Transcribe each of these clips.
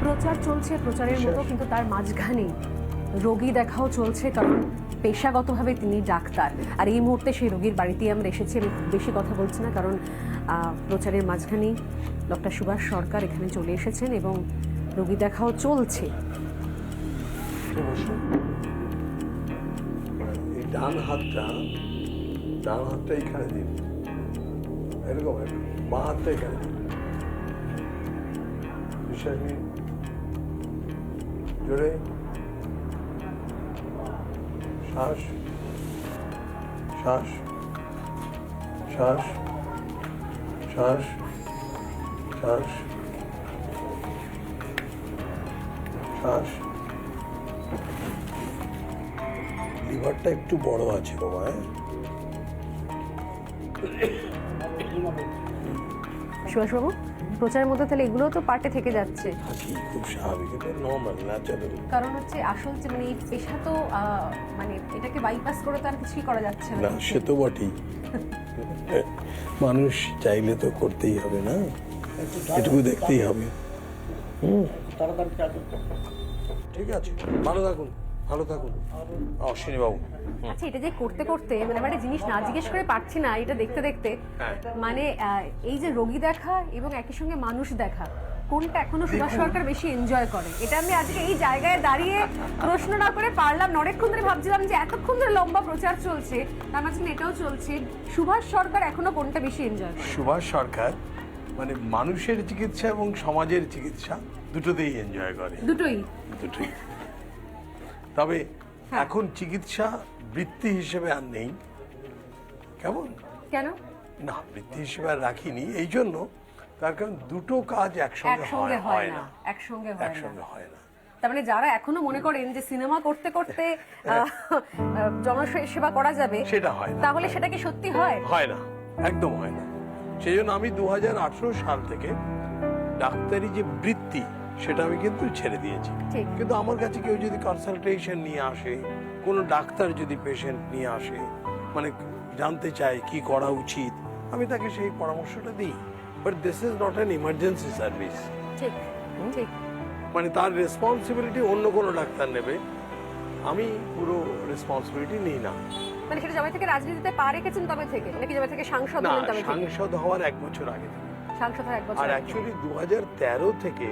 প্রচার চলছে প্রচারের মতো, কিন্তু তার মাঝখানে রোগী দেখাও চলছে, কারণ পেশাগতভাবে তিনি ডাক্তার। আর এই মুহূর্তে সেই রোগীর বাড়িতেই আমরা এসেছি। আমি বেশি কথা বলছি না, কারণ প্রচারের মাঝখানেই ডক্টর সুভাষ সরকার এখানে চলে এসেছেন এবং রোগী দেখাও চলছে। এই ডান হাতটা এখানে দিন, এরকম বাঁ হাতটা এখানে দিন। বিশ্বাস নিন, জোরে শ্বাস শ্বাস শ্বাস শ্বাস শ্বাস শ্বাস। লিভারটা একটু বড় আছে বাবা। সুভাষবাবু, প্রচারের মধ্যে তাহলে এগুলো তো পার্টে থেকে যাচ্ছে। হাসি খুব স্বাভাবিক, এটা নর্মাল, ন্যাচারাল। কারণ হচ্ছে আসল যে মানে এই পেশা তো মানে এটাকে বাইপাস করে তো আর কিছুই করা যাচ্ছে না। সে তো বটেই, মানুষ চাইলে তো করতেই হবে না, এটুকু দেখতেই হবে। ঠিক আছে, ভালো থাকুন, ভালো থাকুন অশ্বিনী বাবু। আচ্ছা, এটা যে করতে করতে মানে একটা জিনিস না জিজ্ঞেস করে পারছি না, এটা দেখতে দেখতে মানে এই যে রোগী দেখা এবং একই সঙ্গে মানুষ দেখা, কোনটা এখনো সুভাষ সরকার বেশি এনজয় করে? এটা আমি আজকে এই জায়গায় দাঁড়িয়ে প্রশ্ন না করে পারলাম না। অনেকক্ষণ ধরে ভাবছিলাম যে এতক্ষণ ধরে লম্বা প্রচার চলছে, তার মাঝখানে এটাও চলছে, সুভাষ সরকার এখনো কোনটা বেশি এনজয় করে? সুভাষ সরকার মানে মানুষের চিকিৎসা এবং সমাজের চিকিৎসা দুটোতেই এনজয় করে। দুটোই। তবে এখন চিকিৎসা বৃত্তি হিসেবে আর নেই। কেমন? কেন না, বৃত্তি হিসেবে আর রাখিনি এই জন্য, তার কারণ দুটো কাজ একসঙ্গে হয় না। একসঙ্গে হয় না। তার মানে যারা এখনো মনে করেন যে সিনেমা করতে করতে জনসেবা করা যাবে, সেটা হয় না। তাহলে সেটা কি সত্যি হয়? হয় না, একদম হয় না। সেই জন্য আমি 2018 সাল থেকে ডাক্তারি যে বৃত্তি সেটা আমি কিন্তু ছেড়ে দিয়েছি। কিন্তু আমার কাছে কেউ যদি কনসালটেশন নিয়ে আসে, কোনো ডাক্তার যদি পেশেন্ট নিয়ে আসে, মানে জানতে চায় কি করা উচিত, আমি তাকে সেই পরামর্শটা দিই। But this is not an emergency service. ঠিক ঠিক। মানে তার রেসপন্সিবিলিটি অন্য কোনো ডাক্তার নেবে, আমি পুরো রেসপন্সিবিলিটি নিই না। মানে সেটা যবে থেকে রাজনীতিতে পা রেখেছেন তবে থেকে, নাকি যবে থেকে সাংসদ হলেন তবে থেকে? সাংসদ হওয়ার 1 বছর আগে থেকে। সাংসদ হওয়ার 1 বছর আর অ্যাকচুয়ালি 2013 থেকে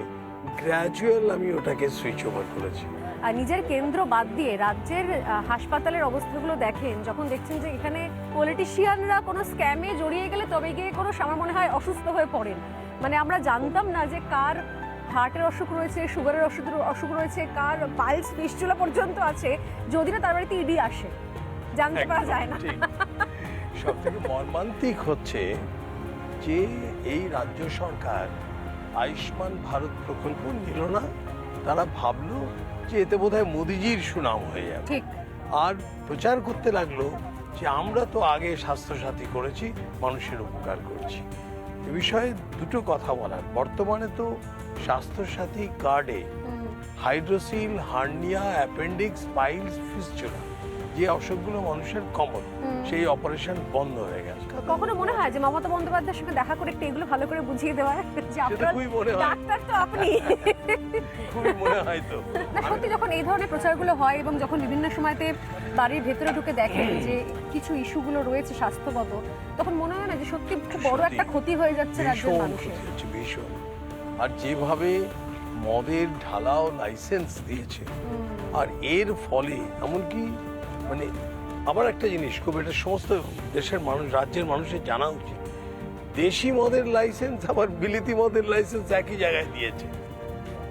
গ্র্যাজুয়াল আমি ওটাকে সুইচ ওভার করেছি। আর নিজের কেন্দ্র বাদ দিয়ে রাজ্যের হাসপাতালের অবস্থাগুলো দেখেন, যখন দেখছেন যে এখানে পলিটিশিয়ানরা কোনো স্ক্যামে জড়িয়ে গেলে তবে গিয়ে কোনো আমার মনে হয় অসুস্থ হয়ে পড়েন। মানে আমরা জানতাম না যে কার হার্টের অসুখ রয়েছে, সুগারের অসুখ রয়েছে, কার পালস ফিস্টুলা পর্যন্ত আছে, যদি না তার বাড়িতে ইডি আসে, জানতে পারা যায় না। সব থেকে মর্মান্তিক হচ্ছে যে এই রাজ্য সরকার আয়ুষ্মান ভারত প্রকল্প নিল না। তারা ভাবলো যে এতে বোধহয় মোদিজির সুনাম হয়ে যাবে, আর প্রচার করতে লাগলো যে আমরা তো আগে স্বাস্থ্যসাথী করেছি, মানুষের উপকার করেছি। এ বিষয়ে দুটো কথা বলার, বর্তমানে তো স্বাস্থ্যসাথী কার্ডে hydrocele, hernia, appendix, piles, fistula যে অসুখগুলো মানুষের কমন, সেই অপারেশন বন্ধ হয়ে গেছে। কখনো মনে হয় যে মমতা বন্দ্যোপাধ্যায়ের সঙ্গে দেখা করে একটু এগুলো ভালো করে বুঝিয়ে দেওয়া, যে আপনার ডাক্তার তো আপনি? খুবই মনে হয় তো। সত্যি যখন এই ধরনের প্রচারগুলো হয় এবং যখন বিভিন্ন সময়তে বাড়ির ভেতরে ঢুকে দেখেন যে কিছু ইস্যুগুলো রয়েছে স্বাস্থ্যগত, তখন মনে হয় না যে সত্যি খুব বড় একটা ক্ষতি হয়ে যাচ্ছে রাজ্যের মানুষের? ভীষণ। আর যেভাবে মদের ঢালাও লাইসেন্স দিয়েছে, আর এর ফলে এমনকি মানে আবার একটা জিনিস খুব, এটা সমস্ত দেশের মানুষ, রাজ্যের মানুষের জানা উচিত, দেশি মদের লাইসেন্স আবার বিলিতি মদের লাইসেন্স একই জায়গায় দিয়েছে।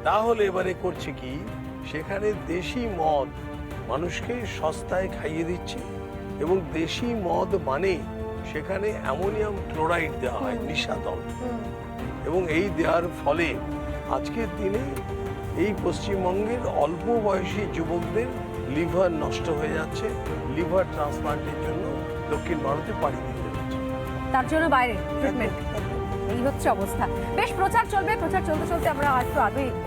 তাহলে এবারে করছে কি, সেখানে দেশি মদ মানুষকে সস্তায় খাইয়ে দিচ্ছে, এবং দেশি মদ মানে সেখানে অ্যামোনিয়াম ক্লোরাইড দেওয়া হয়, নিশাতল, এবং এই দেওয়ার ফলে আজকের দিনে এই পশ্চিমবঙ্গের অল্প বয়সী যুবকদের লিভার নষ্ট হয়ে যাচ্ছে, লিভার ট্রান্সপ্লান্টের জন্য দক্ষিণ ভারতে পাড়ি দিতে হচ্ছে, তার জন্য বাইরে ট্রিটমেন্ট। এই হচ্ছে অবস্থা। বেশ, প্রচার চলবে, প্রচার চলতে চলতে আমরা হয়তো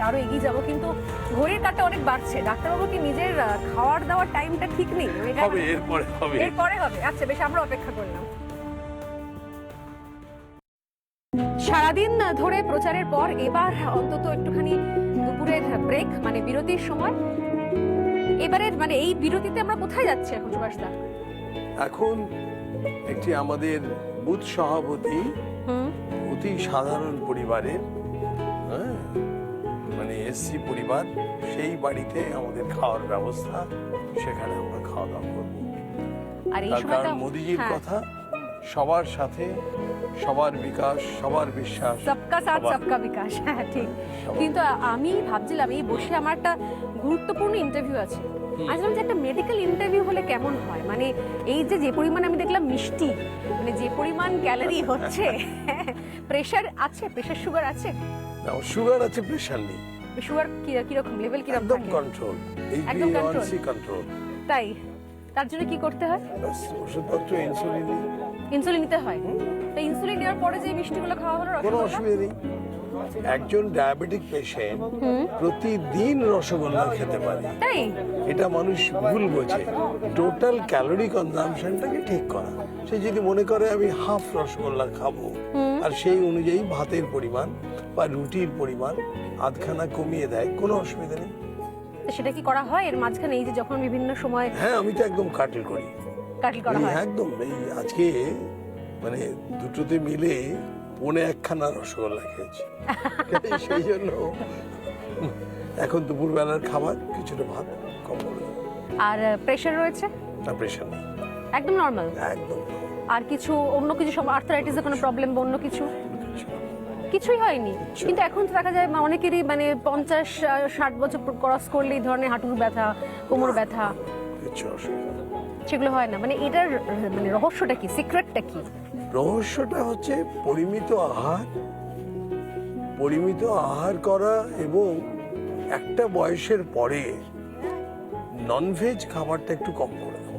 আরো এগিয়ে যাব, কিন্তু ঘড়ির কাঁটা অনেক বাড়ছে। ডাক্তারবাবু কি নিজের খাওয়ার দাওয়ার টাইমটা ঠিক নেই? এরপরে হবে। আচ্ছা বেশ, আমরা অপেক্ষা করলাম। সারাদিন ধরে প্রচারের পর এবার অন্তত একটুখানি দুপুর ব্রেক, মানে বিরতির সময়। এবারের মানে এই বিরতিতে আমরা কোথায় যাচ্ছি এখন সুভাষদা? এখন একটি আমাদের বুথ সভাপতি অতি সাধারণ পরিবারের, হ্যাঁ, মানে এসসি পরিবার, সেই বাড়িতে আমাদের খাওয়ার ব্যবস্থা, সেখানে আমরা খাওয়া দাওয়া করবো। আর এই তার সময়টা কারণ মোদিজির কথা, সবার সাথে সবার বিকাশ, সবার বিশ্বাস, সবকা সাথ সবার- সবকা বিকাশ। হ্যাঁ ঠিক। কিন্তু আমি ভাবছিলাম এই বসে আমার একটা গুরুত্বপূর্ণ ইন্টারভিউ আছে, আসলাম যে একটা মেডিকেল ইন্টারভিউ হলে কেমন হয়, মানে এই যে পরিমাণ আমি দেখলাম মিষ্টি, মানে যে পরিমাণ ক্যালোরি হচ্ছে, প্রেশার আছে, প্রেশার সুগার আছে? সুগার আছে, প্রেশার নেই, সুগার কিরকম লেভেল কিরকম একদম থাকে? কন্ট্রোল, একদম control? HbA1c control. তাই তার জন্য কি করতে হয়? ওষুধপত্র, ইনসুলিন, ইনসুলিন নিতে হয়। তো ইনসুলিন নেওয়ার পরে যে মিষ্টিগুলো খাওয়া হলো, কোনো রসগোল্লা? অসুবিধা নেই। একজন ডায়াবেটিক পেশেন্ট প্রতিদিন রসগোল্লা খেতে পারে, তাই এটা মানুষ ভুল বোঝে। টোটাল ক্যালোরি কনজাম্পশনটাকে ঠিক করা, সে যদি মনে করে আমি হাফ রসগোল্লা খাবো, আর সেই অনুযায়ী ভাতের পরিমাণ বা রুটির পরিমাণ আধখানা কমিয়ে দেয়, কোনো অসুবিধা নেই। তো সেটা কি করা হয় এর মাঝখানে, এই যে যখন বিভিন্ন সময় হ্যাঁ, আমি তো একদম কাটিল করি, কাটল করা হয়? একদম। এই আজকে মানে দুটোতে মিলে 1.25খানা রসগোল্লা খেয়েছি। সেই জন্য এখন দুপুরবেলার খাবার কিছুটা ভাত কম করে দেবো। আর প্রেশার রয়েছে? না, প্রেশার নেই, একদম নর্মাল? একদম আর কিছু অন্য কিছু আর্থারাইটিসের কোনো প্রবলেম বা অন্য কিছু? কিছুই হয়নি। কিন্তু এখন তো দেখা যায় অনেকেরই মানে 50-60 বছর ক্রস করলে এই ধরনের হাঁটুর ব্যথা, কোমর ব্যথা, কিছু অসুবিধা নেই। সেগুলো হয় না। মানে এটার মানে রহস্যটা কি, সিক্রেটটা কি? রহস্যটা হচ্ছে পরিমিত আহার, পরিমিত আহার করা, এবং একটা বয়সের পরে ননভেজ খাবারটা একটু কম করে দেবো।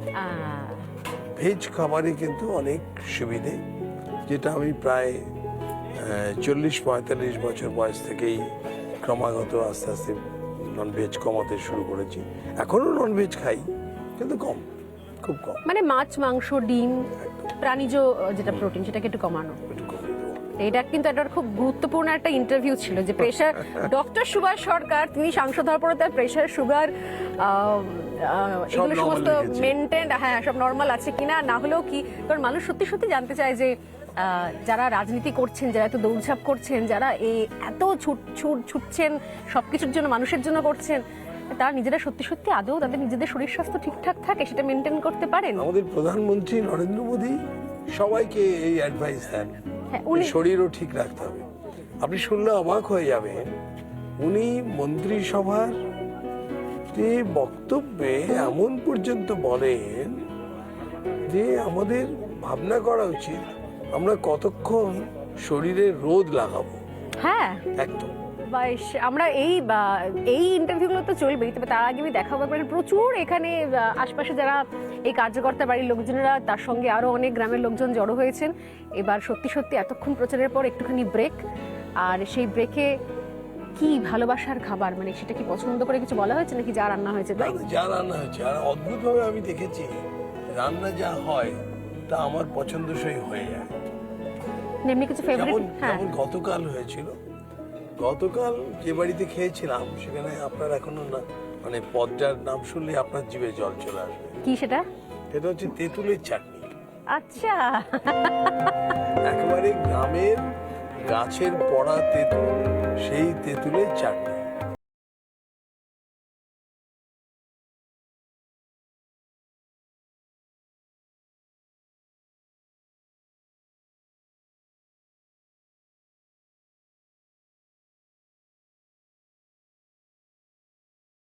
ভেজ খাবারে কিন্তু অনেক সুবিধে, যেটা আমি প্রায় 40-45 বছর বয়স থেকেই ক্রমাগত আস্তে আস্তে ননভেজ কমাতে শুরু করেছি। এখনো ননভেজ খাই, কিন্তু কম, খুব কম, মানে মাছ, মাংস, ডিম, একদম প্রাণীজ যেটা প্রোটিন, সেটাকে একটু কমানো। একটু কমিয়ে দেবো। এটা কিন্তু একটা খুব গুরুত্বপূর্ণ একটা ইন্টারভিউ ছিল, যে প্রেশার ডক্টর সুভাষ সরকার, তিনি সাংসদ হওয়ার পরে তার প্রেশার, সুগার এগুলো normal সমস্ত রেখেছে। মেনটেন, হ্যাঁ সব নর্মাল আছে কিনা। না হলেও কি, কারণ মানুষ সত্যি সত্যি জানতে চায় যে যারা রাজনীতি করছেন, যারা এত দৌড়ঝাঁপ করছেন, যারা এত ছুটছেন সবকিছুর জন্য, মানুষের জন্য করছেন, তারা নিজেরা সত্যি সত্যি আদৌ তাদের নিজেদের শরীর স্বাস্থ্য ঠিকঠাক থাকে, সেটা মেনটেন করতে পারেন? আমাদের প্রধানমন্ত্রী নরেন্দ্র মোদী সবাইকে এই অ্যাডভাইস দেন, হ্যাঁ, যে শরীরও ঠিক রাখতে হবে। আপনি শুনলে অবাক হয়ে যাবেন, উনি মন্ত্রিসভার যে বক্তব্যে এমন পর্যন্ত বলেন যে আমাদের ভাবনা করা উচিত আমরা কতক্ষণ শরীরে রোদ লাগাবো। হ্যাঁ একদম। আমরা এই ইন্টারভিউগুলো তো চলবেই, তবে তার আগে আমি দেখাবো একবার প্রচুর এখানে আশপাশে যারা এই কার্যকর্তা বাড়ির লোকজনেরা, তার সঙ্গে আরো অনেক গ্রামের লোকজন জড়ো হয়েছেন। এবার সত্যি সত্যি এতক্ষণ প্রচারের পর একটুখানি ব্রেক, আর সেই ব্রেকে কি ভালোবাসার খাবার, মানে সেটা কি পছন্দ করে কিছু বলা হয়েছে নাকি যা রান্না হয়েছে তাই? যা রান্না হয়েছে, আর অদ্ভুতভাবে আমি দেখেছি রান্না যা হয় তা আমার পছন্দসই হয়ে যায়। এমনি কিছু ফেভারিট? হ্যাঁ, যেমন গতকাল হয়েছিল, গতকাল যে বাড়িতে খেয়েছিলাম সেখানে আপনার এখনো না, মানে পদটার নাম শুনলে আপনার জিভে জল চলে আসবে। কি সেটা? এটা হচ্ছে তেঁতুলের চাটনি। আচ্ছা, একেবারে গ্রামের গাছের পড়া তেঁতুল, সেই তেঁতুলের চাটনি।